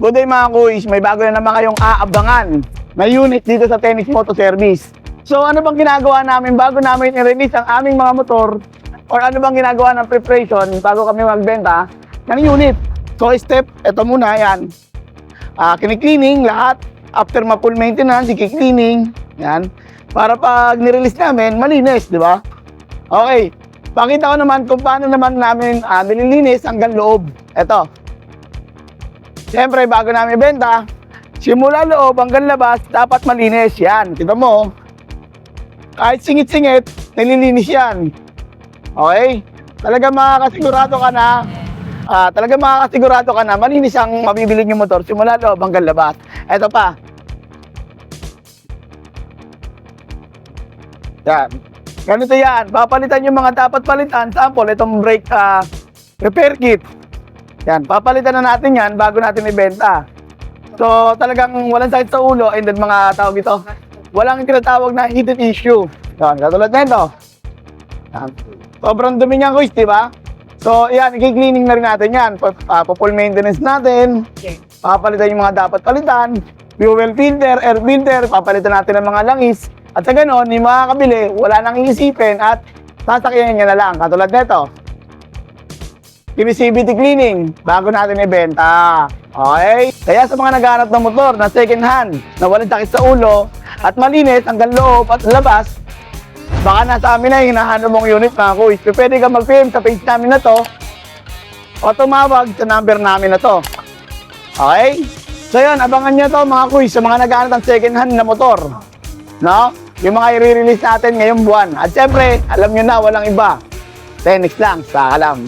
Good day mga kuys, may bago na naman kayong aabangan na unit dito sa Tenix Moto Service. So ano bang ginagawa namin bago namin i-release ang aming mga motor or ano bang ginagawa ng preparation bago kami magbenta ng unit? So step, ito muna yan. Kini-cleaning lahat. After ma-full maintenance, i-cleaning. Yan. Para pag nirelease namin, malinis, di ba? Okay. Pakita ko naman kung paano naman namin nililinis hanggang loob. Ito. Siyempre, bago namin ibenta, simula loob hanggang labas, dapat malinis. Yan. Kita mo. Kahit singit-singit, nililinis yan. Okay? Talagang makakasigurado ka na, malinis ang mabibili yung motor simula loob hanggang labas. Ito pa. Yan. Ganito yan. Papalitan yung mga dapat palitan. Sample, itong brake repair kit. Yan. Papalitan na natin yan bago natin ibenta. So, talagang walang sakit sa ulo and then mga tawag ito. Walang tinatawag na heated issue. Yan. Katulad na ito. Yan. Sobrang dumi niya, guys, di ba? So, yan. I-cleaning na rin natin yan. Full maintenance natin. Papalitan yung mga dapat palitan. Fuel filter, air filter. Papalitan natin ang mga langis. At sa ganon, yung makakabili, wala nang iisipin at sasakyan niya na lang. Katulad nito. CVT cleaning, bago natin ibenta. Okay? Kaya sa mga naghahanap ng motor na second hand, na walang sakit sa ulo, at malinis hanggang loob at labas, baka nasa amin na hinahanap mong unit mga kuys. Pwede ka mag-PM sa page namin na to, o tumawag sa number namin na to. Okay? So yun, abangan nyo to mga kuys sa mga naghahanap ng second hand na motor. No? Yung mga i-release natin ngayong buwan. At syempre, alam nyo na, walang iba. Tenix lang, sa alam.